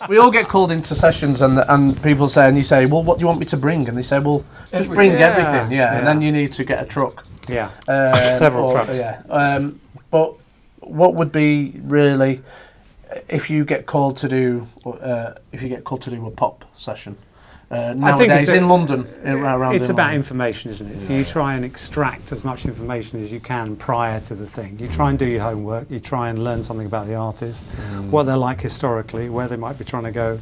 we all get called into sessions, and people say, and you say, well, what do you want me to bring? And they say, well, just bring everything, and then you need to get a truck. Yeah, several trucks. Yeah, but what would be really, if you get called to do a pop session? Nowadays in London, around it's in about London. Information, isn't it? So you try and extract as much information as you can prior to the thing. You try and do your homework. You try and learn something about the artist, what they're like historically, where they might be trying to go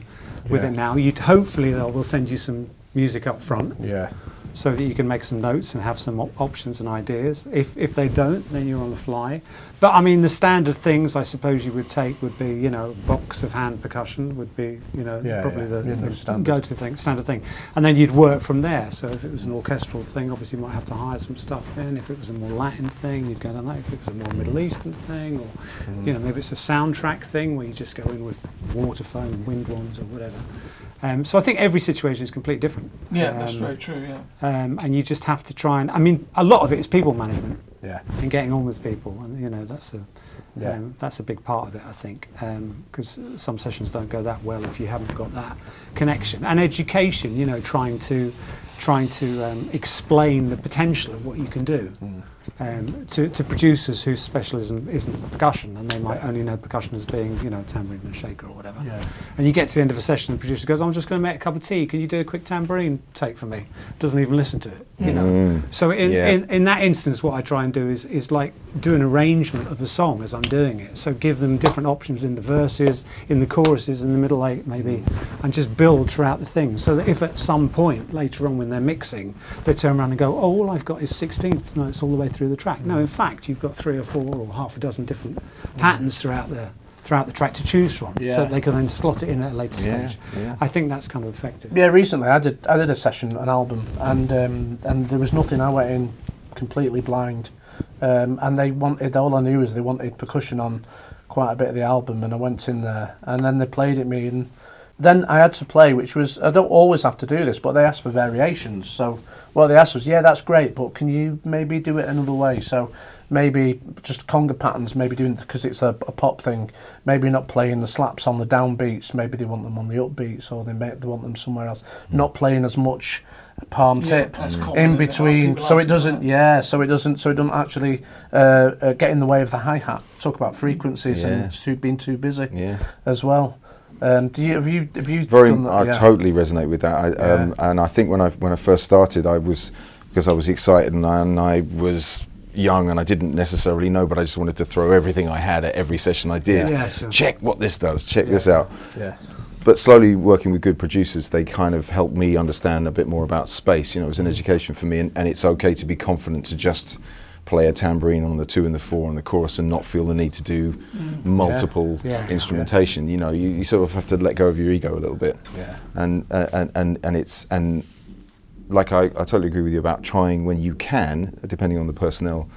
with it now. Hopefully they'll send you some music up front. Yeah. So that you can make some notes and have some options and ideas. If they don't, then you're on the fly. But I mean, the standard things I suppose you would take would be, a box of hand percussion would be, probably the go-to thing, standard thing. And then you'd work from there. So if it was an orchestral thing, obviously you might have to hire some stuff in. If it was a more Latin thing, you'd go down that. If it was a more Middle Eastern thing, or maybe it's a soundtrack thing where you just go in with waterphone, wind wands, or whatever. So I think every situation is completely different. Yeah, that's very true, yeah. And you just have to try and, a lot of it is people management. Yeah. And getting on with people, and that's a big part of it, I think, because some sessions don't go that well if you haven't got that connection. And education, trying to explain the potential of what you can do to producers whose specialism isn't percussion, and they might only know percussion as being, tambourine and shaker or whatever. Yeah. And you get to the end of a session, and the producer goes, "I'm just going to make a cup of tea. Can you do a quick tambourine take for me?" Doesn't even listen to it, So in that instance, what I try and do is like do an arrangement of the song as I'm doing it. So give them different options in the verses, in the choruses, in the middle eight maybe, and just build throughout the thing. So that if at some point later on when they're mixing, they turn around and go, "Oh, all I've got is 16th notes all the way through the track." No, in fact, you've got 3 or 4 or half a dozen different patterns throughout the track to choose from, so that they can then slot it in at a later stage. Yeah. I think that's kind of effective. Yeah, recently I did a session, an album, and there was nothing. I went in completely blind, and they wanted, all I knew was they wanted percussion on quite a bit of the album, and I went in there, and then they played it me, and then I had to play, which was, I don't always have to do this, but they asked for variations. So what they asked was, yeah, that's great, but can you maybe do it another way? So maybe just conga patterns, maybe doing, because it's a pop thing, maybe not playing the slaps on the downbeats, maybe they want them on the upbeats, or they want them somewhere else. Not playing as much palm tip in between, so it doesn't actually get in the way of the hi-hat. Talk about frequencies and being too busy as well. Have you done that? I totally resonate with that. And I think when I first started, because I was excited and I was young and I didn't necessarily know, but I just wanted to throw everything I had at every session I did. Yeah, sure. Check what this does. Check this out. Yeah. But slowly working with good producers, they kind of helped me understand a bit more about space. It was an education for me, and it's okay to be confident to just play a tambourine on the 2 and the 4 on the chorus and not feel the need to do multiple instrumentation. You sort of have to let go of your ego a little bit. Yeah. And like I totally agree with you about trying when you can, depending on the personnel,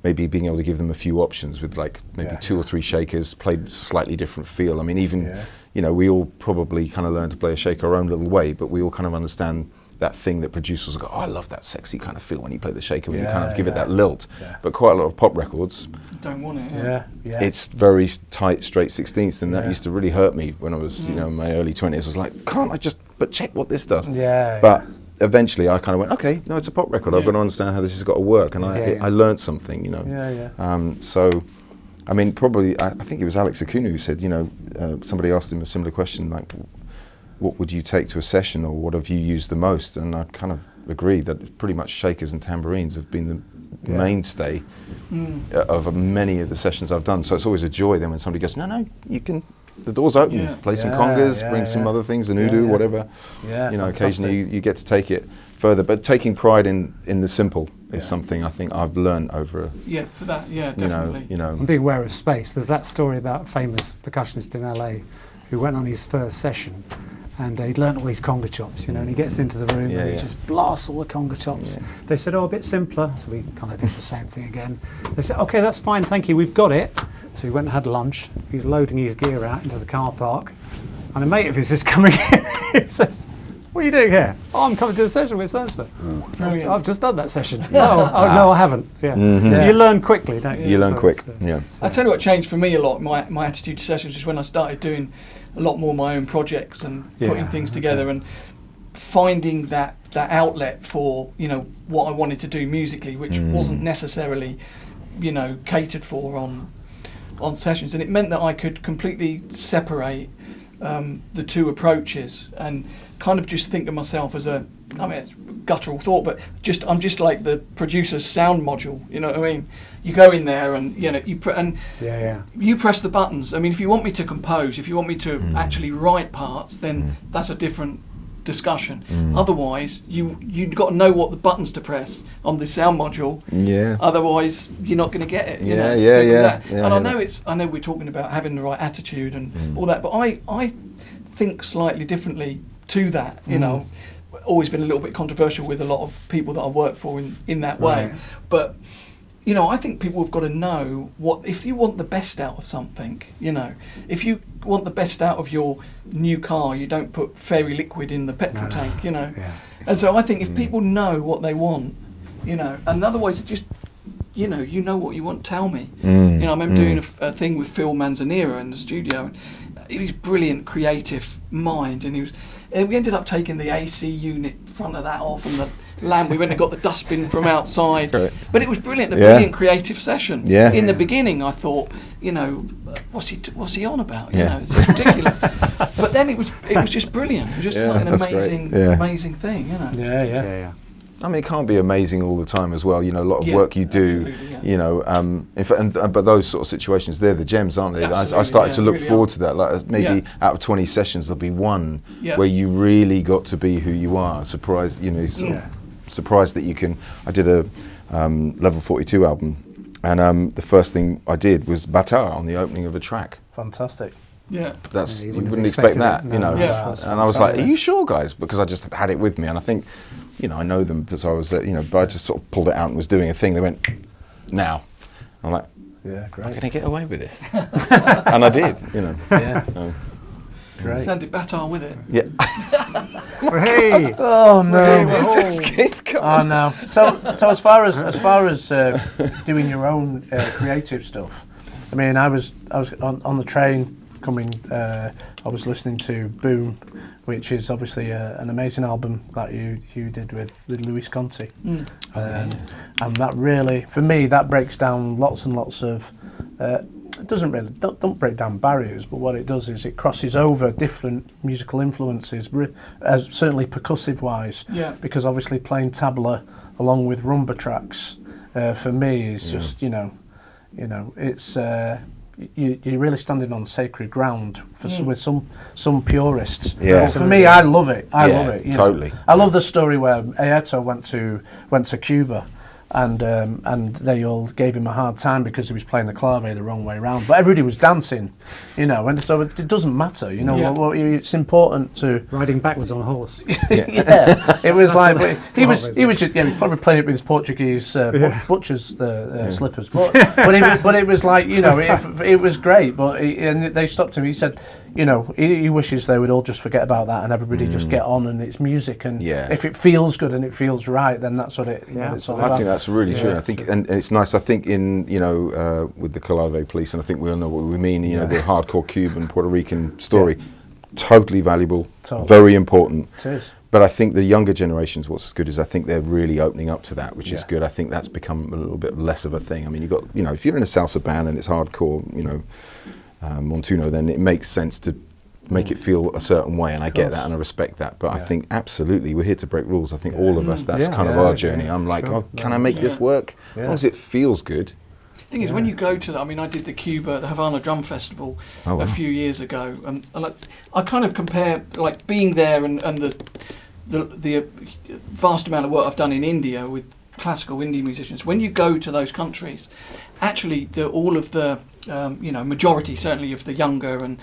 maybe being able to give them a few options with like maybe 2 or 3 shakers, play slightly different feel. I mean, even we all probably kind of learn to play a shaker our own little way, but we all kind of understand that thing that producers go, "Oh, I love that sexy kind of feel when you play the shaker, when you kind of give it that lilt." Yeah. But quite a lot of pop records don't want it. Yeah. It's very tight, straight 16th, and that used to really hurt me when I was, in my early 20s. I was like, "Can't I just? But check what this does." Yeah. But eventually, I kind of went, "Okay, no, it's a pop record. I've got to understand how this has got to work," and I learned something, So, I mean, probably I think it was Alex Acuna who said, somebody asked him a similar question, like, what would you take to a session, or what have you used the most? And I kind of agree that pretty much shakers and tambourines have been the mainstay of many of the sessions I've done. So it's always a joy then when somebody goes, no, you can, the door's open, play some congas, bring some other things, an udu, whatever. Yeah, occasionally you get to take it further. But taking pride in the simple is something I think I've learned over. Definitely. And being aware of space. There's that story about a famous percussionist in LA who went on his first session. And he'd learnt all these conga chops, and he gets into the room and he just blasts all the conga chops. Yeah. They said, "Oh, a bit simpler," so we kind of did the same thing again. They said, "Okay, that's fine, thank you, we've got it." So he went and had lunch. He's loading his gear out into the car park, and a mate of his is coming in. He says, What are you doing here? Oh, I'm coming to a session with so-and-so. Brilliant. I've just done that session. No, I haven't. Yeah. You learn quickly, don't you? You learn quick. Yeah. I tell you what changed for me a lot, my attitude to sessions, is when I started doing a lot more of my own projects and putting things together and finding that outlet for, you know, what I wanted to do musically, which wasn't necessarily, you know, catered for on sessions. And it meant that I could completely separate the two approaches and kind of just think of myself as I mean, it's guttural thought, but I'm just like the producer's sound module. You know what I mean? You go in there and, you know, you press the buttons. I mean, if you want me to compose, if you want me to actually write parts, then that's a different discussion. Otherwise, you've got to know what the buttons to press on the sound module. Yeah. Otherwise, you're not going to get it. And I know we're talking about having the right attitude and all that, but I think slightly differently to that. You know, always been a little bit controversial with a lot of people that I work for in that way. But you know, I think people have got to know if you want the best out of something, you know, if you want the best out of your new car, you don't put fairy liquid in the petrol tank, you know. Yeah. And so I think if people know what they want, you know, and otherwise just, you know what you want, tell me. You know, I remember doing a thing with Phil Manzanera in the studio, and he was brilliant, creative mind, and we ended up taking the AC unit front of that off and the lamp. We went and got the dustbin from outside. Right. But it was brilliant, brilliant creative session. Yeah. In the beginning, I thought, you know, what's he on about? You know, it's ridiculous. But then it was just brilliant. It was just like an amazing thing, you know. Yeah. I mean, it can't be amazing all the time as well. You know, a lot of work you do, you know, but those sort of situations, they're the gems, aren't they? I started to look forward to that. Like maybe out of 20 sessions, there'll be one where you really got to be who you are. Surprised, you know, surprised that you can. I did a Level 42 album, and the first thing I did was Bata on the opening of a track. Fantastic. Yeah. That's you wouldn't expect that, you know. Yeah. And I was like, are you sure, guys? Because I just had it with me, and I think, you know, I know them because I was, you know, but I just sort of pulled it out and was doing a thing. They went, now. I'm like, yeah, great. I'm going to get away with this. And I did, you know. Yeah. Great. Send Bata with it. Yeah. Hey. Oh no. It just keeps coming. Oh no. So as far as doing your own creative stuff, I mean, I was on the train coming. I was listening to Boom, which is obviously an amazing album that you did with Luis Conti, and that really, for me, that breaks down lots and lots of. It doesn't really don't break down barriers, but what it does is it crosses over different musical influences, certainly percussive wise. Yeah. Because obviously playing tabla along with rumba tracks for me is just you know it's. You're really standing on sacred ground with some purists. Yeah. But for me, I love it. I love it. Totally. I love the story where Aeto went to Cuba, and they all gave him a hard time because he was playing the clave the wrong way around. But everybody was dancing, you know, and so it doesn't matter, you know. It's important to riding backwards on a horse. It was like he was just probably playing it with his Portuguese butchers slippers, but it was like, you know, it was great. But and they stopped him. He said, you know, he wishes they would all just forget about that and everybody just get on, and it's music, and if it feels good and it feels right, then that's what it's all about. I think that's really true. I think, and it's nice. I think in, you know, with the Calave Police, and I think we all know what we mean. You know, the hardcore Cuban Puerto Rican story, totally valuable, very important. It is. But I think the younger generations, what's good is I think they're really opening up to that, which is good. I think that's become a little bit less of a thing. I mean, you got, you know, if you're in a salsa band and it's hardcore, you know, Montuno, then it makes sense to make it feel a certain way, and I get that and I respect that. But I think absolutely we're here to break rules. I think all of us, that's kind of our journey. I'm like, can I make this work? As long as it feels good. The thing is, when you go to, I mean, I did the Havana Drum Festival a few years ago, and I kind of compare like being there and the vast amount of work I've done in India with classical indie musicians. When you go to those countries, actually all of the you know, majority certainly of the younger and,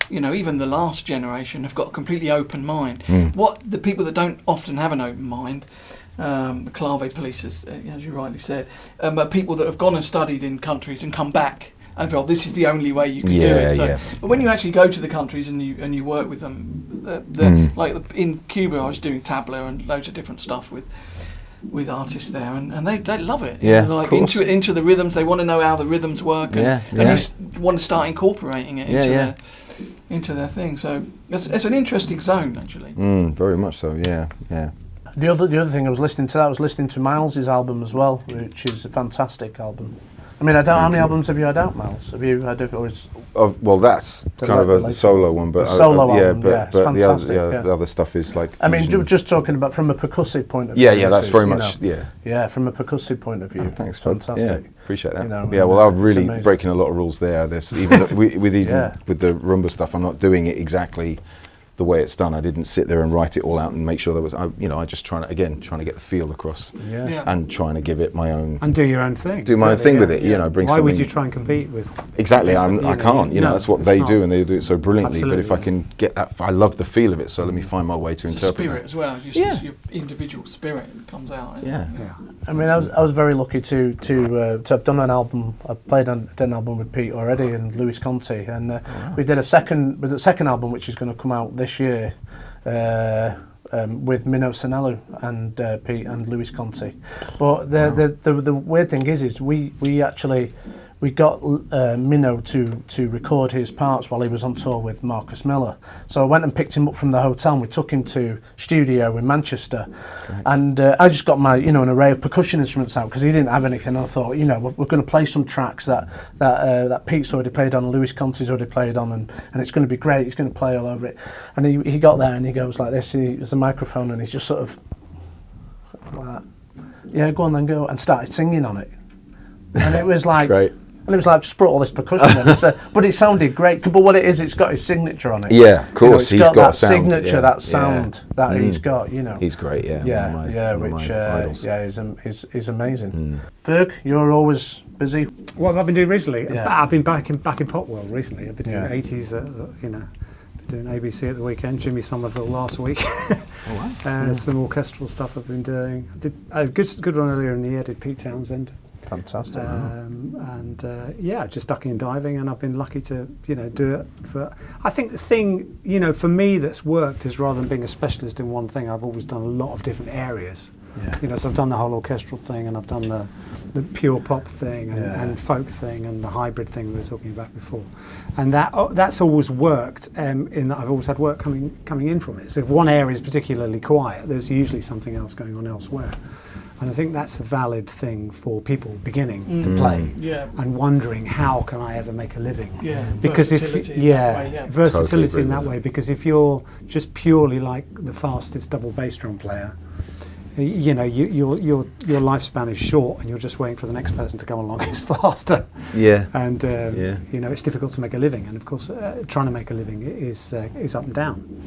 you know, even the last generation have got a completely open mind. What the people that don't often have an open mind, the Clave Police, as you rightly said, but people that have gone and studied in countries and come back and felt this is the only way you can do it. So, but when you actually go to the countries and you work with them, like in Cuba, I was doing tabla and loads of different stuff with artists there, and they love it. Yeah, they're like into the rhythms. They want to know how the rhythms work, and you want to start incorporating it into their thing. So it's an interesting zone, actually. Very much so. Yeah. The other thing I was listening to Miles's album as well, which is a fantastic album. I mean, how many albums have you had out, Miles? Have you had it, or is? Well, that's kind of a solo one, but album, but fantastic, the other stuff is like. I mean, just talking about from a percussive point of view. Yeah, that's very much. Yeah, from a percussive point of view. Oh, thanks, fantastic. Yeah, appreciate that. You know, well, I'm really breaking a lot of rules there. There's even with the rumba stuff, I'm not doing it exactly the way it's done. I didn't sit there and write it all out and make sure there was. I just trying to get the feel across, and trying to give it my own. And do your own thing. Do my own thing with it. Bring. Why would you try and compete with? Exactly, I can't. That's what they do, and they do it so brilliantly. Absolutely. But if I can get that, I love the feel of it. So let me find my way to interpret spirit it as well. Your individual spirit comes out. Yeah. I mean, I was very lucky to have done an album. I did an album with Pete already and Luis Conti, and we did a second album which is going to come out this year. With Mino Sanello and Pete and Luis Conti, but the weird thing is we actually got Mino to record his parts while he was on tour with Marcus Miller. So I went and picked him up from the hotel and we took him to studio in Manchester. Great. And I just got my an array of percussion instruments out because he didn't have anything. I thought we're going to play some tracks that Pete's already played on, Luis Conti's already played on, and it's going to be great. He's going to play all over it. And he got there and he goes like this. There's a microphone and he's just sort of like that. Yeah, go on then, go, and started singing on it. And it was like. Great. And it was like, just brought all this percussion in. But it sounded great. But what it is, it's got his signature on it. Yeah, of course. He's got that sound. Signature, that sound that he's got, He's great, He's amazing. Ferg, you're always busy. What have I been doing recently? I've been back in pop world recently. I've been doing 80s, been doing ABC at the weekend, Jimmy Somerville last week. Some orchestral stuff I've been doing. I did a good one earlier in the year, did Pete Townsend. Fantastic. Just ducking and diving, and I've been lucky to do it for. I think the thing for me that's worked is rather than being a specialist in one thing, I've always done a lot of different areas. So I've done the whole orchestral thing, and I've done the pure pop thing, and folk thing, and the hybrid thing we were talking about before, and that's always worked. In that I've always had work coming in from it. So if one area is particularly quiet, there's usually something else going on elsewhere. And I think that's a valid thing for people beginning to play and wondering how can I ever make a living? Because versatility totally in that way. Because if you're just purely like the fastest double bass drum player, your lifespan is short, and you're just waiting for the next person to come along who's faster. And it's difficult to make a living, and of course, trying to make a living is up and down.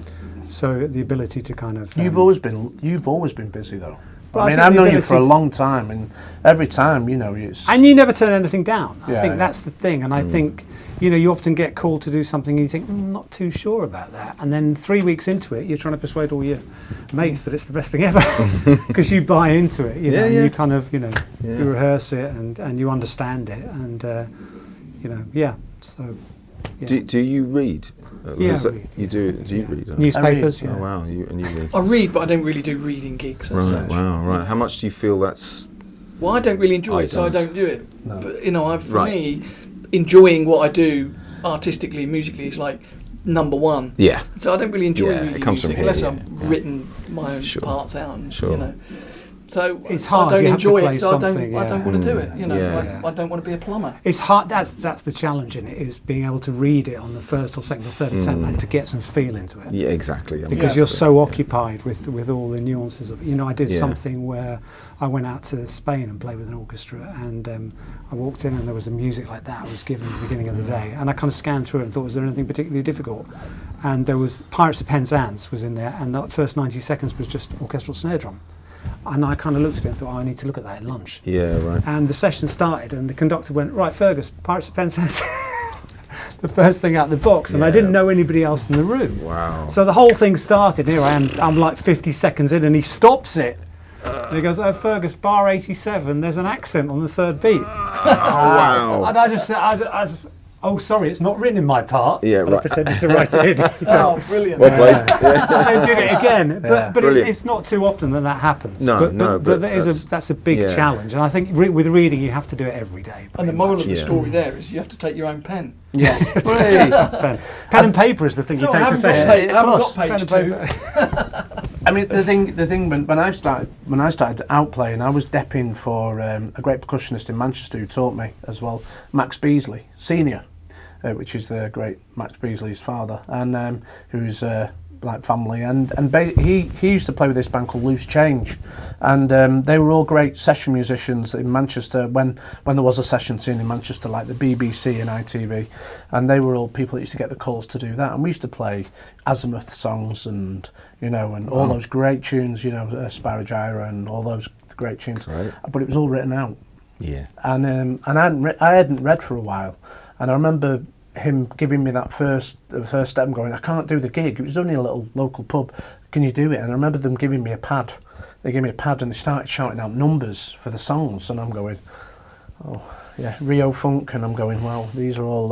So the ability to kind of you've always been busy though. But I mean, I've known you for a long time, and every time, it's... And you never turn anything down. I think that's the thing. And I think, you often get called to do something and you think, I'm not too sure about that. And then 3 weeks into it, you're trying to persuade all your mates that it's the best thing ever. Because you buy into it, and you kind of, you rehearse it and you understand it. And, so... Yeah. Do you read? You do. Do you read? Newspapers. Oh wow! You read. I read, but I don't really do reading gigs. Right. How much do you feel that's? Well, I don't really enjoy it, so I don't do it. No. But for me, enjoying what I do artistically, musically is like number one. Yeah. So I don't really enjoy reading it comes music from here, unless I've written my own parts out. And, So it's hard. I don't you enjoy have to play it, so something, I don't want to do it. I don't want to be a plumber. It's hard. That's the challenge in it, is being able to read it on the first or second or third attempt and to get some feel into it. Yeah, exactly. Because you're so occupied with all the nuances of it. I did something where I went out to Spain and played with an orchestra, and I walked in and there was a music like that I was given at the beginning of the day, and I kind of scanned through it and thought, was there anything particularly difficult? And there was Pirates of Penzance was in there, and that first 90 seconds was just orchestral snare drum. And I kind of looked at it and thought, I need to look at that at lunch. Yeah, right. And the session started, and the conductor went, right, Fergus, Pirates of Penzance. The first thing out of the box, and I didn't know anybody else in the room. Wow. So the whole thing started, here I am, I'm like 50 seconds in, and he stops it. And he goes, "Oh, Fergus, bar 87, there's an accent on the third beat." Wow. And I just said, "Oh, sorry, it's not written in my part." Yeah, but I right. pretended to write it in. Oh, brilliant. Well played. Yeah. And did it again, but Brilliant. it's not too often that happens. No, but that's a big challenge, and I think with reading you have to do it every day. And the moral of the Yeah. story there is you have to take your own pen. Yes. Pen and paper is the thing So you I take to haven't say. got, it. I haven't got Of page Pen two. and paper. I mean, the thing when I started out playing, I was depping for a great percussionist in Manchester who taught me as well, Max Beasley, Senior, which is the great Max Beasley's father, and who's like family, and he used to play with this band called Loose Change, and they were all great session musicians in Manchester when there was a session scene in Manchester, like the BBC and ITV, and they were all people that used to get the calls to do that, and we used to play Azimuth songs and all those great tunes, Sparagyra and all those great tunes, Right. but it was all written out. Yeah. And I hadn't read for a while, and I remember him giving me the first step and going, "I can't do the gig." It was only a little local pub. "Can you do it?" And I remember them giving me a pad. They gave me a pad and they started shouting out numbers for the songs, and I'm going, "Oh yeah, Rio Funk," and I'm going, "Well, these are all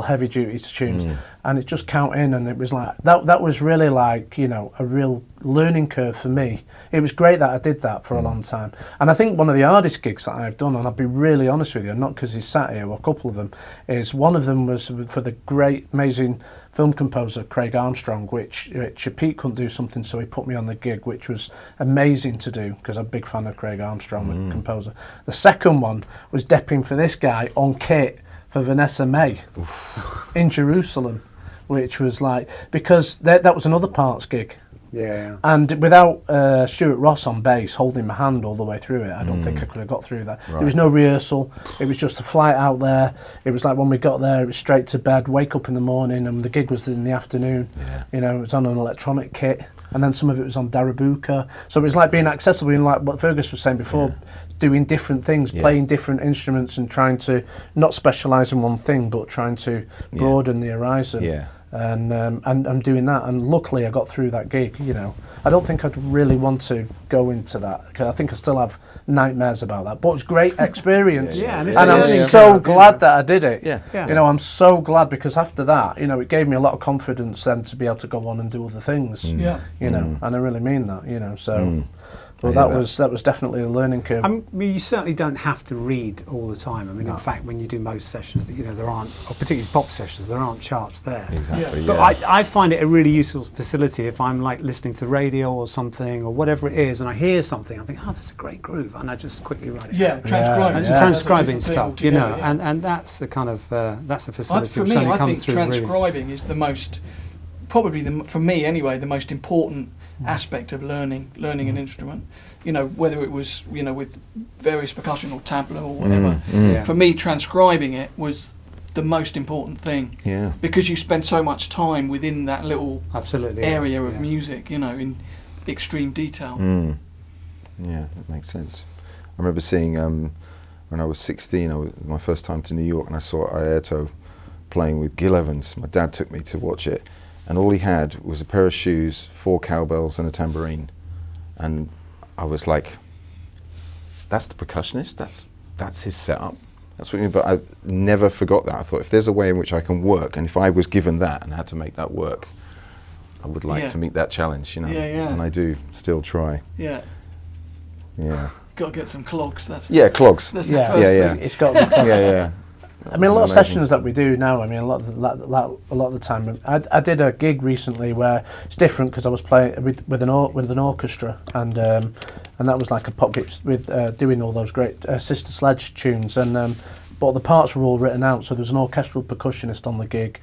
heavy duty tunes," and it just counting, and it was like that was really like a real learning curve for me. It was great that I did that for a long time, and I think one of the hardest gigs that I've done, and I'll be really honest with you, not because he's sat here, or a couple of them, is one of them was for the great, amazing film composer Craig Armstrong, which Pete couldn't do something, so he put me on the gig, which was amazing to do because I'm a big fan of Craig Armstrong, the composer. The second one was depping for this guy on kit for Vanessa May in Jerusalem, which was like, because that was another parts gig. Yeah. And without Stuart Ross on bass holding my hand all the way through it, I don't think I could have got through that. Right. There was no rehearsal. It was just a flight out there. It was like when we got there, it was straight to bed, wake up in the morning, and the gig was in the afternoon. Yeah. It was on an electronic kit, and then some of it was on Darabuka. So it was like being accessible, and like what Fergus was saying before, doing different things, playing different instruments, and trying to not specialise in one thing, but trying to broaden the horizon. Yeah. And I'm doing that, and luckily I got through that gig. I don't think I'd really want to go into that because I think I still have nightmares about that. But it was a great experience, and I'm so glad that I did it. Yeah. I'm so glad because after that, it gave me a lot of confidence then to be able to go on and do other things. Yeah. And I really mean that. So. Well, I hear that was definitely a learning curve. I mean, you certainly don't have to read all the time. I mean, in fact, when you do most sessions, there aren't, or particularly pop sessions, there aren't charts there. Exactly. Yeah. But I find it a really useful facility if I'm like listening to radio or something or whatever it is, and I hear something, I think, "Oh, that's a great groove," and I just quickly write it. Yeah, transcribing. And Yeah. transcribing That's a stuff, different thing altogether, and that's the kind of that's the facility For which me, only I comes think through reading. transcribing is the most, for me anyway, the most important aspect of learning an instrument. Whether it was with various percussion or tabla or whatever. Yeah. For me, transcribing it was the most important thing. Yeah. Because you spend so much time within that little Absolutely area of yeah. music, in extreme detail. Yeah, that makes sense. I remember seeing when I was 16, my first time to New York, and I saw Airto playing with Gil Evans. My dad took me to watch it, and all he had was a pair of shoes, 4 cowbells, and a tambourine. And I was like, "That's the percussionist. That's his setup. That's what you mean." But I never forgot that. I thought, if there's a way in which I can work, and if I was given that and had to make that work, I would like to meet that challenge. Yeah. And I do still try. Yeah. Yeah. Got to get some clogs. That's Clogs. That's Yeah. the first Yeah, thing. It's got to be Yeah. I mean, a lot of Amazing. sessions that we do now. I mean, a lot of the time. I did a gig recently where it's different because I was playing with an orchestra, and that was like a pop gig with doing all those great Sister Sledge tunes, and but the parts were all written out. So there's an orchestral percussionist on the gig,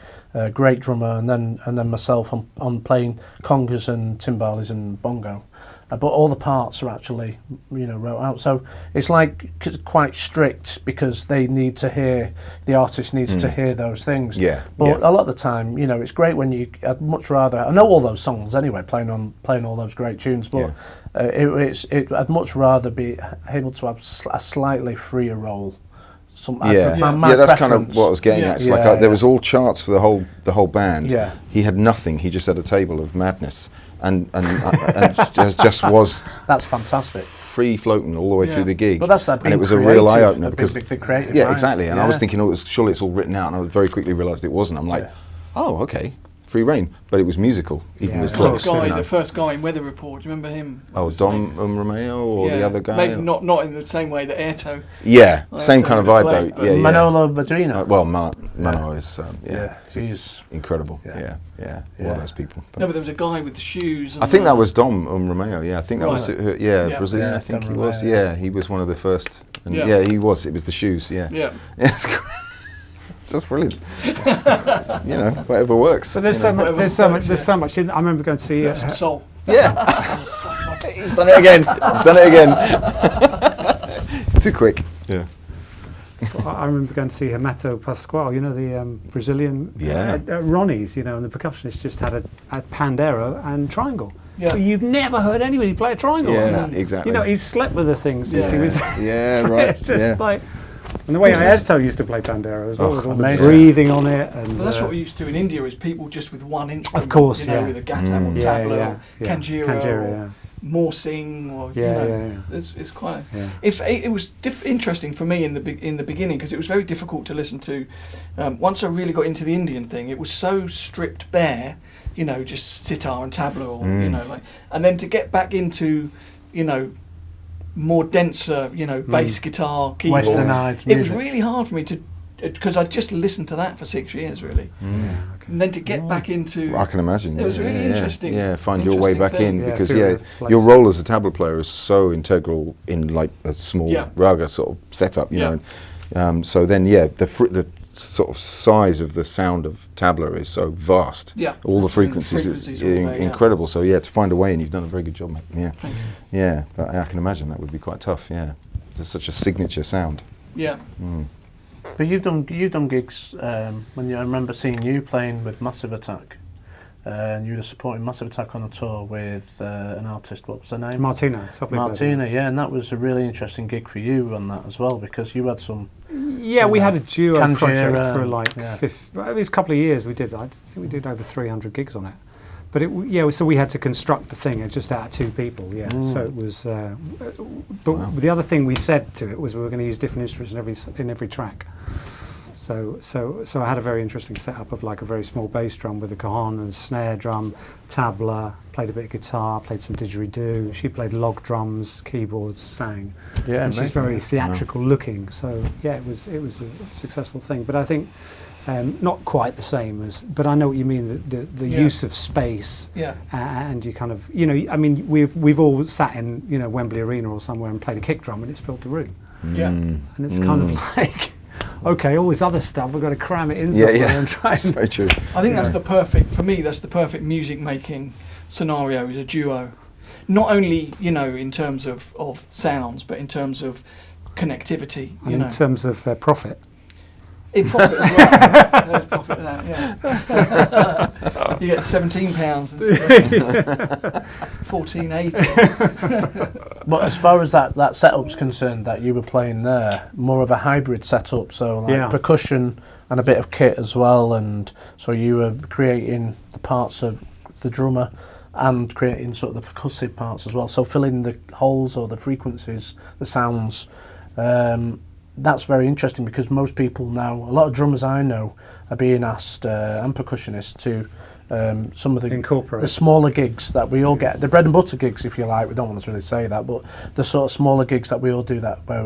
great drummer, and then myself on playing congas and timbales and bongo. But all the parts are actually, wrote out. So it's like quite strict because they need to hear, the artist needs to hear those things. Yeah. But a lot of the time, it's great when I'd much rather, I know all those songs anyway, playing all those great tunes, but I'd much rather be able to have a slightly freer role. something. Yeah, My that's kind of preference. what I was getting at. It's like there was all charts for the whole band. Yeah. He had nothing. He just had a table of madness, and just was. That's fantastic. Free floating all the way through the gig. But that's that. And it was a real eye opener because because creative yeah, mind. exactly. And I was thinking, surely it's all written out, and I very quickly realised it wasn't. I'm like, oh, okay. Free reign, but it was musical, even with close. The first guy in Weather Report, do you remember him? Oh, Dom Romeo or the other guy? Maybe not in the same way that Airto. Yeah, same kind of vibe though. Yeah, Manolo Badrino. Well, Mano is he's incredible. Yeah. All those people. No, but there was a guy with the shoes. And I think that was Dom Romeo. Yeah, I think that was Brazilian. I think Dom he was. Romeo, Yeah, he was one of the first. And he was. It was the shoes. Yeah. It's great. That's brilliant. Whatever works. But there's so much. I remember going to see some soul. Yeah. He's done it again. It's too quick. Yeah. I remember going to see Hamato Pascoal, the Brazilian Ronnie's, and the percussionist just had a pandero and triangle. Yeah. You've never heard anybody play a triangle like that. Exactly. He slept with the things since he was right. just like. And the way Airto used to play pandero as well, with all the amazing. breathing on it. And that's what we used to do in India, is people just with one instrument. Of course, with a gatam or tabla, or kanjira, or morsing, or it's quite. It was interesting for me in the beginning, because it was very difficult to listen to. Once I really got into the Indian thing, it was so stripped bare, just sitar and tabla, or and then to get back into, more denser, bass guitar, keyboard. Westernized music. It was really hard for me because I just listened to that for 6 years, really. And then to get back into... I can imagine. It was really interesting. Yeah, find your way back in, because your role as a tabla player is so integral in like a small raga sort of setup, you know. So then, the sort of size of the sound of tabla is so vast. Yeah. All the frequencies is incredible. So to find a way, and you've done a very good job, mate. Yeah. Thank you. Yeah, but I can imagine that would be quite tough. Yeah, there's such a signature sound. Yeah. But you've done gigs I remember seeing you playing with Massive Attack, and you were supporting Massive Attack on a tour with an artist. What was her name? Martina, and that was a really interesting gig for you on that as well, because you had some. Yeah, we had a duo project for it was a couple of years. I think we did over 300 gigs on it. But so we had to construct the thing just out of two people. Yeah, so it was. But the other thing we said to it was we were going to use different instruments in every track. So I had a very interesting setup of like a very small bass drum with a cajon and snare drum, tabla, played a bit of guitar, played some didgeridoo. She played log drums, keyboards, sang. Yeah, and she's very theatrical looking. So it was a successful thing. But I think not quite the same as. But I know what you mean. The use of space. Yeah. And you kind of we've all sat in Wembley Arena or somewhere and played a kick drum and it's filled the room. Yeah. And it's kind of like. Okay, all this other stuff, we've got to cram it in somewhere and try. That's very true. I think that's the perfect music making scenario, is a duo. Not only, in terms of sounds, but in terms of connectivity. And in terms of profit. In profit as well. There's profit in that, you get £17 instead of $14.80. But as far as that setup's concerned, that you were playing there, more of a hybrid setup, so percussion and a bit of kit as well, and so you were creating the parts of the drummer and creating sort of the percussive parts as well, so filling the holes or the frequencies, the sounds. That's very interesting, because most people now, a lot of drummers I know are being asked, and percussionists, to some of the smaller gigs that we all get, the bread and butter gigs, if you like. We don't want to really say that, but the sort of smaller gigs that we all do, that where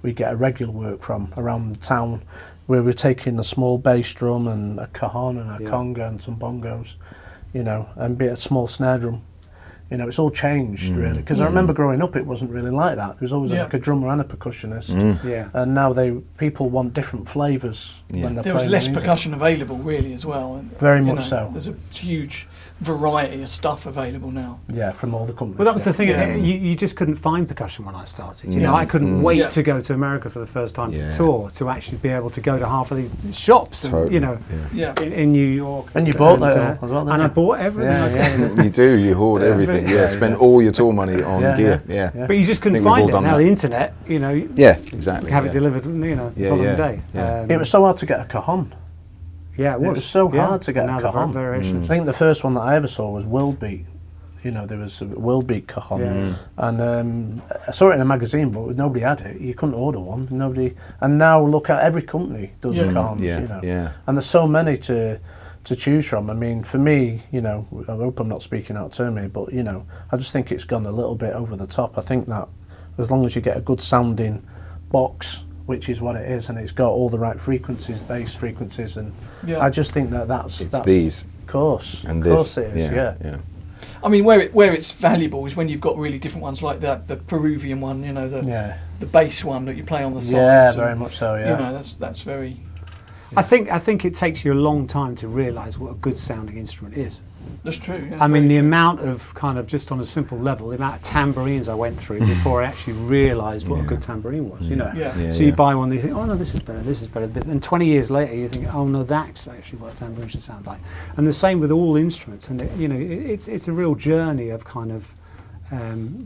we get a regular work from around the town, where we're taking a small bass drum and a cajon and a conga and some bongos, and be a small snare drum. It's all changed really, because I remember growing up it wasn't really like that. There was always like a drummer and a percussionist, and now people want different flavours when they're playing. There was less percussion available really as well. Very much so. There's a huge variety of stuff available now. Yeah, from all the companies. Well, that was the thing. Yeah. You just couldn't find percussion when I started. You know, I couldn't wait to go to America for the first time to tour, to actually be able to go to half of the shops, and, you know, in New York. And you bought that as well, and I bought everything. You do. You hoard everything. Yeah, spend all your tour money on gear. Yeah. But you just couldn't find it. Now the internet, you know. Yeah, exactly. Have it delivered, you know, the following day. It was so hard to get a cajon. Yeah, it was. It was so hard to get a cajon. Variations. I think the first one that I ever saw was World Beat. You know, there was a World Beat cajon, and I saw it in a magazine, but nobody had it. You couldn't order one. And now look at every company does cajons. You know, and there's so many to choose from. I mean, for me, you know, I hope I'm not speaking out of turn here, but you know, I just think it's gone a little bit over the top. I think that as long as you get a good sounding box, which is what it is, and it's got all the right frequencies, bass frequencies, and I just think that's these. Of course, and of course it is, yeah. I mean, where it's valuable is when you've got really different ones, like the Peruvian one, you know, the bass one that you play on the sides. Yeah, very much so. Yeah, you know, that's very. I think it takes you a long time to realise what a good sounding instrument is. That's true. Yeah, I mean, the amount of kind of just on a simple level, the amount of tambourines I went through before I actually realised what a good tambourine was. You know, so you buy one, and you think, oh no, this is better, this is better, and 20 years later you think, oh no, that's actually what a tambourine should sound like. And the same with all instruments, and you know, it's a real journey of kind of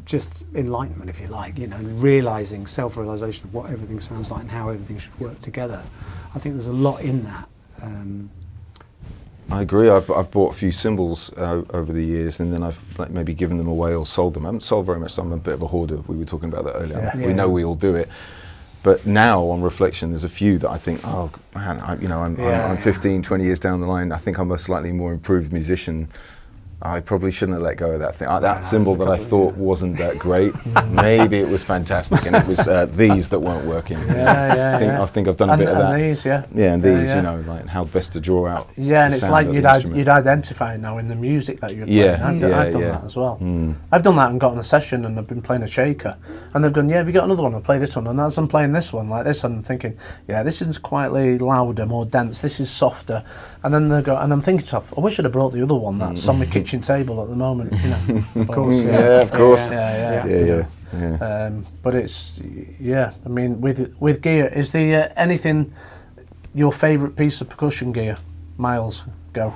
just enlightenment, if you like, you know, and realising, self-realisation of what everything sounds like and how everything should work together. I think there's a lot in that. I agree. I've bought a few cymbals over the years, and then I've maybe given them away or sold them. I haven't sold very much. I'm a bit of a hoarder. We were talking about that earlier. We know we all do it. But now, on reflection, there's a few that I think, oh man, I'm 15, 20 years down the line. I think I'm a slightly more improved musician. I probably shouldn't have let go of that thing. That cymbal that I thought wasn't that great, maybe it was fantastic, and it was these that weren't working. I think I've done a bit of that. And these, and these, you know, like how best to draw out. Yeah, and it's like you'd identify now in the music that you're playing. I've done that as well. I've done that and got on a session and I've been playing a shaker, and they've gone, have you got another one? I'll play this one. And as I'm playing this one like this, I'm thinking, this is quietly louder, more dense. This is softer. And then they go, and I'm thinking to myself, I wish I'd have brought the other one that's on my kitchen table at the moment. You know, of course, of course. But it's I mean, with gear, is there anything your favourite piece of percussion gear? Miles, go.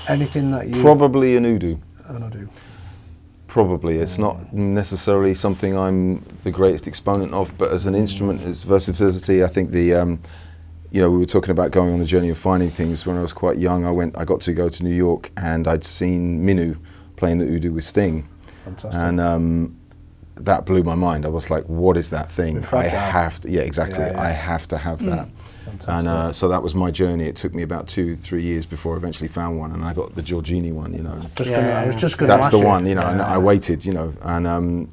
Anything that you probably an Udo. An Udo. Probably. It's not necessarily something I'm the greatest exponent of, but as an instrument, as versatility, I think the, you know, we were talking about going on the journey of finding things. When I was quite young, I got to go to New York, and I'd seen Minu playing the Udo with Sting. Fantastic. And that blew my mind. I was like, what is that thing? I have to, I have to have that. And so that was my journey. It took me about 2-3 years before I eventually found one, and I got the Giorgini one, you know. I was just going to That's the one, you know, and I waited, you know, and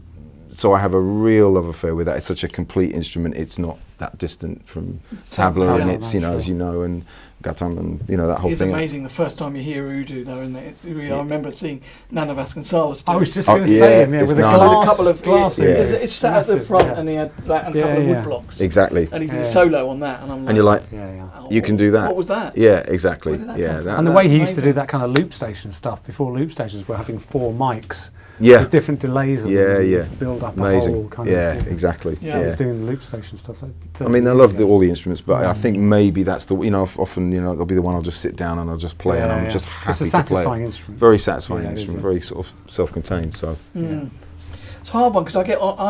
so I have a real love affair with that. It's such a complete instrument. It's not that distant from tabla, and it's, you know, as you know, and Gatam, and you know, that whole thing. It's amazing the first time you hear Udo, though, isn't it? It's really, I remember seeing Nana Vasconcelos do I was just going to say him, with a couple of glass. It's sat at the front, and he had that and a couple of wood blocks. Exactly. And he did a solo on that, and I'm like, and you're like, you can do that. What was that? Yeah, exactly. And the way he used to do that kind of loop station stuff before loop stations were having 4 mics. With different delays and build up a whole kind of exactly. He was doing the loop station stuff. I mean, I love all the instruments, but I think maybe that's the, you know, often, you know, there'll be the one I'll just sit down and I'll just play, and I'm just happy to play. It's a satisfying instrument. Very satisfying instrument, very sort of self-contained. So it's a hard one, because I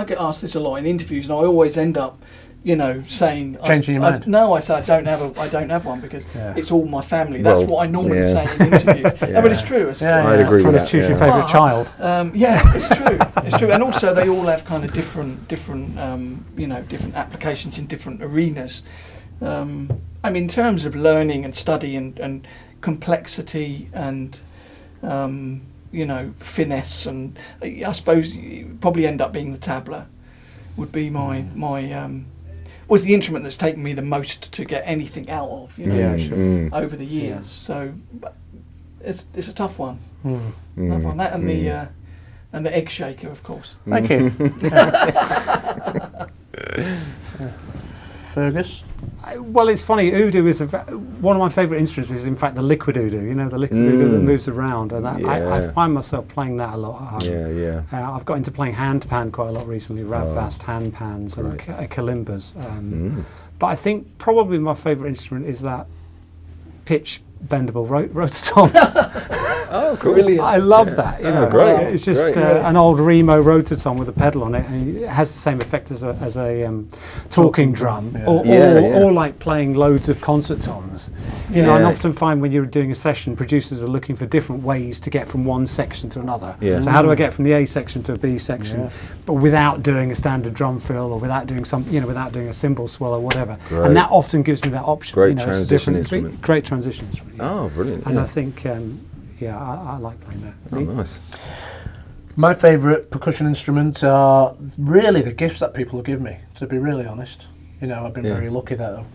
get asked this a lot in interviews, and I always end up, you know, saying changing your mind. No, I say I don't have one because it's all my family. That's what I normally say in interviews. But it's true. I'd agree with that. Trying to choose your favourite child. It's true. It's true, and also they all have kind of different, you know, different applications in different arenas. I mean, in terms of learning and study and complexity and you know, finesse, and I suppose you probably end up being the tabla. Would be my was the instrument that's taken me the most to get anything out of, you know, over the years. So, but it's a tough one. Tough one. That and the egg shaker, of course. Thank you. Fergus? Well, it's funny. Oud is one of my favourite instruments. Is in fact the liquid oud. You know, the liquid oud that moves around, and I find myself playing that a lot at home. I've got into playing hand pan quite a lot recently. Vast hand pans and kalimbas. But I think probably my favourite instrument is that pitch bendable rototom. Oh, cool. Brilliant. I love that. You know, great. It's just an old Remo rototom with a pedal on it, and it has the same effect as a talking drum, or like playing loads of concert toms. You know, and often find when you're doing a session, producers are looking for different ways to get from one section to another. So how do I get from the A section to a B section, but without doing a standard drum fill or without doing without doing a cymbal swell or whatever? Great. And that often gives me that option. Great you know, transition it's instrument. Great transition instrument. Oh, brilliant. And I think. I like playing that. Oh, nice. My favourite percussion instruments are really the gifts that people give me, to be really honest. You know, I've been very lucky that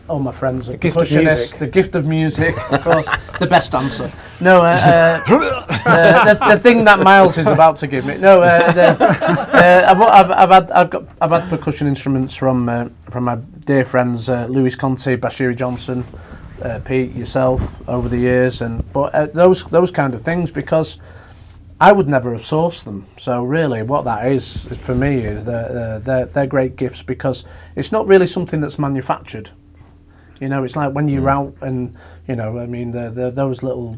all my friends are percussionists. The gift of music, of course, the best answer. No, the thing that Miles is about to give me. No, I've had percussion instruments from my dear friends Louis Conti, Bashiri Johnson, Pete, yourself over the years, but those kind of things, because I would never have sourced them. So really, what that is for me is they're great gifts, because it's not really something that's manufactured. You know, it's like when you're out and I mean those little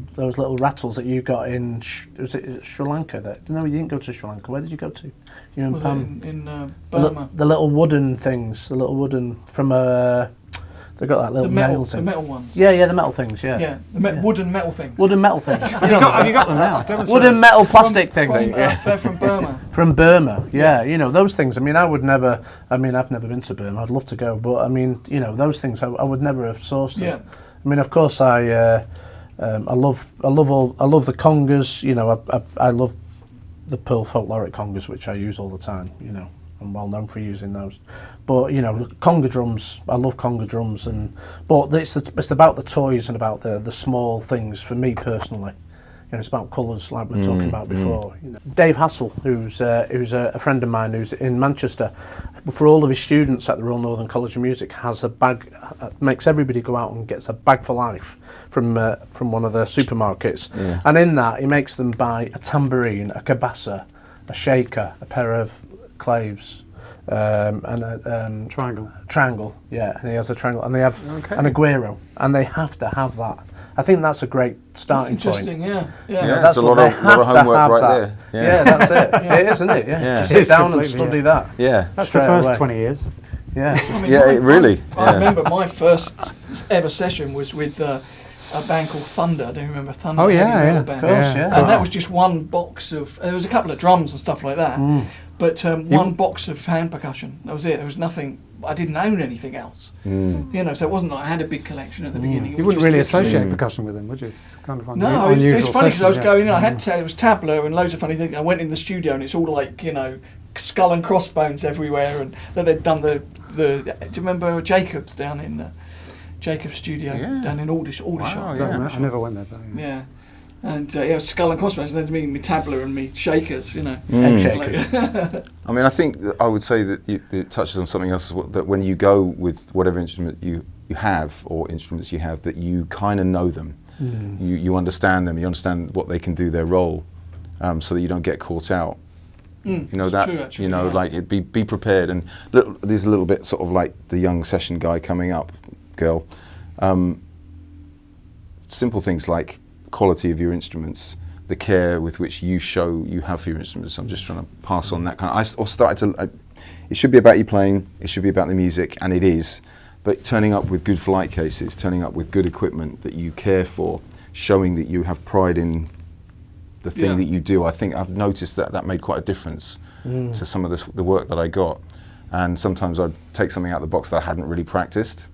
rattles that you got in was it Sri Lanka? No, you didn't go to Sri Lanka. Where did you go to? You and Pam? In Burma. The little wooden things, from a. They've got that little nails in. The metal ones. Yeah, the metal things. Yeah, wooden metal things. Wooden metal things. Have you got them now? Wooden metal plastic things. They're from Burma. From Burma, you know, those things. I mean, I've never been to Burma. I'd love to go, but I mean, you know, those things I would never have sourced them. Yeah. I mean, of course, I love the congas. You know, I love the Pearl folkloric congas, which I use all the time. You know, I'm well known for using those. But you know, conga drums. I love conga drums, but it's about the toys and about the small things for me personally. You know, it's about colours, like we were talking about before. You know, Dave Hassel, who's a friend of mine who's in Manchester, for all of his students at the Royal Northern College of Music, has a bag, makes everybody go out and gets a bag for life from one of the supermarkets, and in that he makes them buy a tambourine, a cabassa, a shaker, a pair of claves. And a triangle, and he has a triangle, and they have an aguero, and they have to have that. I think that's a great starting point. Interesting, yeah. That's a lot of homework right there. Yeah, that's it. It is, isn't it? Yeah. To sit down and study that. Yeah, that's the first 20 years. Yeah, I mean, it really. I remember my first ever session was with a band called Thunder. I don't remember Thunder. Oh yeah. Of course, yeah. And that was just one box of. There was a couple of drums and stuff like that. But one box of hand percussion. That was it. There was nothing. I didn't own anything else. You know, so it wasn't like I had a big collection at the beginning. You wouldn't really associate percussion with them, would you? It's kind of no, it's funny because I was going in. I had it was tabla and loads of funny things. I went in the studio and it's all like, you know, skull and crossbones everywhere, and then they'd done the. Do you remember Jacob's down in Jacob's studio down in Aldershot? I never went there. But, yeah. And skull and crossbones, and there's me tabla and me shakers, you know. Shakers. I mean, I think I would say that it touches on something else, that when you go with whatever instrument you have, or instruments you have, that you kind of know them. You understand them, you understand what they can do, their role, so that you don't get caught out. You know, that true, actually, you know, like be prepared. And there's a little bit sort of like the young session guy coming up, girl. Simple things like quality of your instruments, the care with which you have for your instruments. I'm just trying to pass on that kind of. It should be about you playing. It should be about the music, and it is. But turning up with good flight cases, turning up with good equipment that you care for, showing that you have pride in the thing that you do. I think I've noticed that made quite a difference to some of the work that I got. And sometimes I'd take something out of the box that I hadn't really practiced,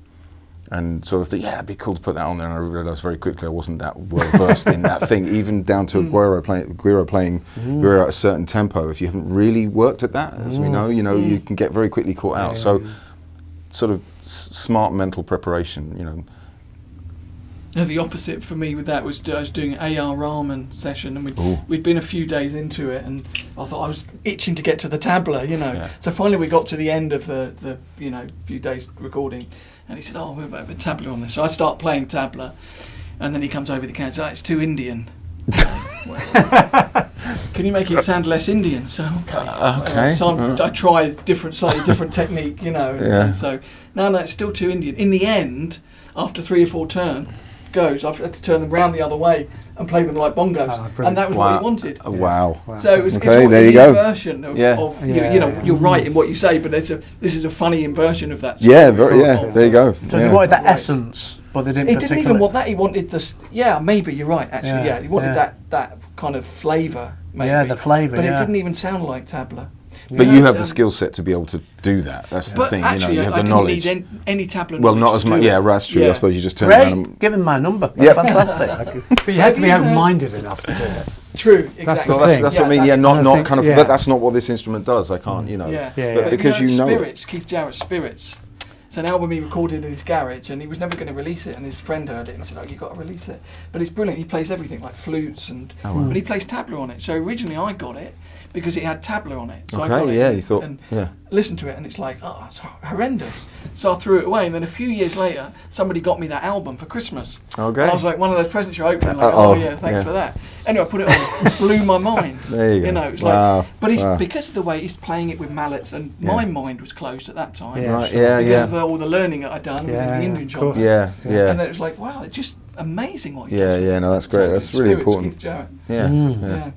and sort of think, it'd be cool to put that on there. And I realised very quickly I wasn't that well versed in that thing, even down to Guiro playing Guiro at a certain tempo. If you haven't really worked at that, as we know, you can get very quickly caught out. So, sort of smart mental preparation, No, the opposite for me with that was I was doing an A.R. Rahman session, and we'd been a few days into it, and I thought I was itching to get to the tabla, you know. Yeah. So finally we got to the end of the you know, few days recording, and he said, "Oh, we're about a tabla on this." So I start playing tabla, and then he comes over the counter and says, "Oh, it's too Indian." Well, can you make it sound less Indian? So okay. So I try a slightly different technique, you know, and so no, it's still too Indian. In the end, after 3 or 4 goes, I've had to turn them round the other way and play them like bongos, and that was what he wanted. Wow. So it was okay, it's there you go. Inversion of you know, you're right in what you say, but this is a funny inversion of that. Yeah, there you go. So he wanted that essence, but they didn't. He didn't even want that. He wanted this. Yeah, maybe you're right. Actually, yeah, he wanted that kind of flavour. Maybe. Yeah, the flavour. But it didn't even sound like tabla. But you have the skill set to be able to do that. That's the thing. Actually, you know, you have I the knowledge. Didn't need any tabla. Well, not as much. Yeah, that's true. I suppose you just turn Great. around and Give him my number. That's fantastic. But you had to be open-minded enough to do it. True, exactly. That's what I mean. Yeah, not kind of. But that's not what this instrument does. I can't, you know. But because you know Spirits, Keith Jarrett's Spirits. It's an album he recorded in his garage, and he was never going to release it. And his friend heard it and said, "Oh, you've got to release it." But it's brilliant. He plays everything like flutes but he plays tabla on it. So originally I got it because it had tabla on it. So I got it. You thought, listened to it, and it's like, oh, it's horrendous. So I threw it away, and then a few years later, somebody got me that album for Christmas. Okay. And I was like, one of those presents you open, like, thanks for that. Anyway, I put it on, it blew my mind. There you go. You know, it's like, but it's because of the way he's playing it with mallets, and my mind was closed at that time. Because of all the learning that I'd done within the Indian genre. And then it was like, wow, it's just amazing what he does. No, that's great. That's really important. Keith Jarrett. Yeah.